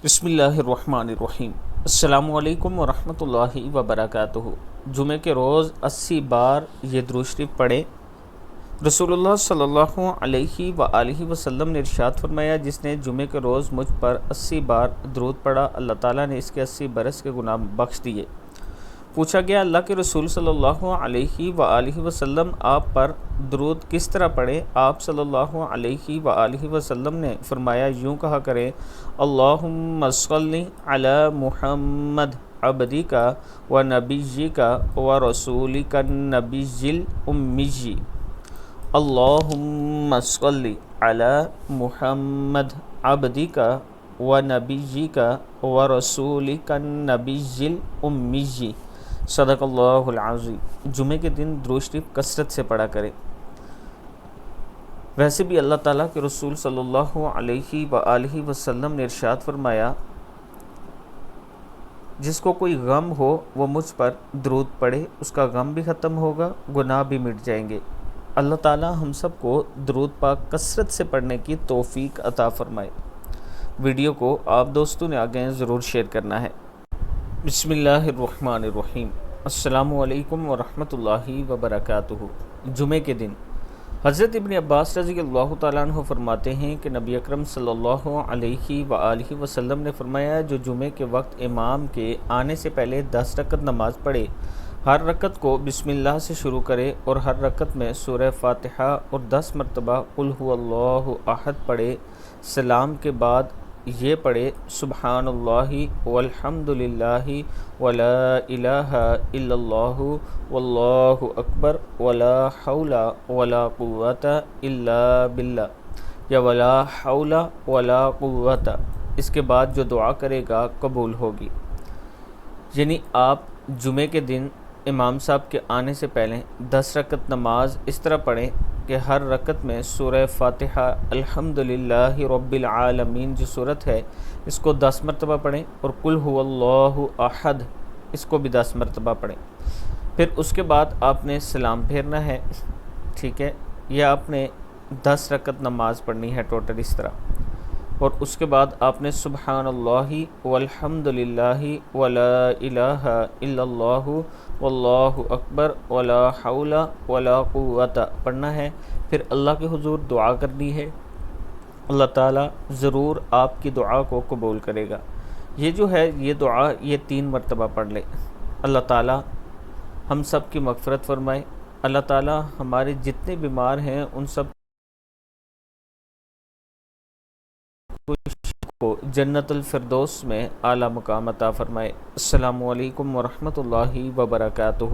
بسم اللہ الرحمن الرحیم۔ السلام علیکم ورحمۃ اللہ وبرکاتہ۔ جمعہ کے روز 80 بار یہ درود شریف پڑھیں۔ رسول اللہ صلی اللہ علیہ وآلہ وسلم نے ارشاد فرمایا، جس نے جمعہ کے روز مجھ پر 80 بار درود پڑھا، اللہ تعالیٰ نے اس کے 80 برس کے گناہ بخش دیے۔ پوچھا گیا، اللہ کے رسول صلی اللہ علیہ وآلہ وسلم آپ پر درود کس طرح پڑھیں؟ آپ صلی اللہ علیہ وآلہ وسلم نے فرمایا، یوں کہا کریں، اللہم صلی علی محمد عبدک و نبیک و رسولک النبی الامی۔ اللہم صلی علی محمد عبدک و نبیک و رسولک النبی الامی۔ صدق اللہ العظیم۔ جمعے کے دن درود شریف کثرت سے پڑھا کریں۔ ویسے بھی اللہ تعالیٰ کے رسول صلی اللہ علیہ وآلہ وسلم نے ارشاد فرمایا، جس کو کوئی غم ہو وہ مجھ پر درود پڑھے، اس کا غم بھی ختم ہوگا، گناہ بھی مٹ جائیں گے۔ اللہ تعالیٰ ہم سب کو درود پاک کثرت سے پڑھنے کی توفیق عطا فرمائے۔ ویڈیو کو آپ دوستوں نے آگے ضرور شیئر کرنا ہے۔ بسم اللہ الرحمن الرحیم۔ السلام علیکم ورحمۃ اللہ وبرکاتہ۔ جمعے کے دن حضرت ابن عباس رضی اللہ تعالیٰ عنہ فرماتے ہیں کہ نبی اکرم صلی اللہ علیہ وآلہ وسلم نے فرمایا، جو جمعے کے وقت امام کے آنے سے پہلے 10 رکعت نماز پڑھے، ہر رکعت کو بسم اللہ سے شروع کرے اور ہر رکعت میں سورہ فاتحہ اور 10 مرتبہ قل هو اللہ احد پڑھے، سلام کے بعد یہ پڑھے، سبحان اللہ والحمد للہ ولا الہ الا اللہ واللہ اکبر ولا حول ولا قوت الا باللہ، یا ولا حول ولا قوت۔ اس کے بعد جو دعا کرے گا قبول ہوگی۔ یعنی آپ جمعے کے دن امام صاحب کے آنے سے پہلے 10 رکعت نماز اس طرح پڑھیں کہ ہر رکعت میں سورہ فاتحہ الحمدللہ رب العالمین جو سورت ہے اس کو 10 مرتبہ پڑھیں، اور قل هو اللہ احد اس کو بھی 10 مرتبہ پڑھیں۔ پھر اس کے بعد آپ نے سلام پھیرنا ہے، ٹھیک ہے، یا آپ نے 10 رکعت نماز پڑھنی ہے ٹوٹل اس طرح، اور اس کے بعد آپ نے سبحان اللہ والحمد للہ ولا الہ الا اللہ واللہ اکبر ولا حول ولا قوت پڑھنا ہے۔ پھر اللہ کے حضور دعا کرنی ہے، اللہ تعالیٰ ضرور آپ کی دعا کو قبول کرے گا۔ یہ جو ہے یہ دعا یہ 3 مرتبہ پڑھ لیں۔ اللہ تعالیٰ ہم سب کی مغفرت فرمائے، اللہ تعالیٰ ہمارے جتنے بیمار ہیں ان سب کو جنت الفردوس میں اعلیٰ مقام عطا فرمائے۔ السلام علیکم ورحمۃ اللہ وبرکاتہ۔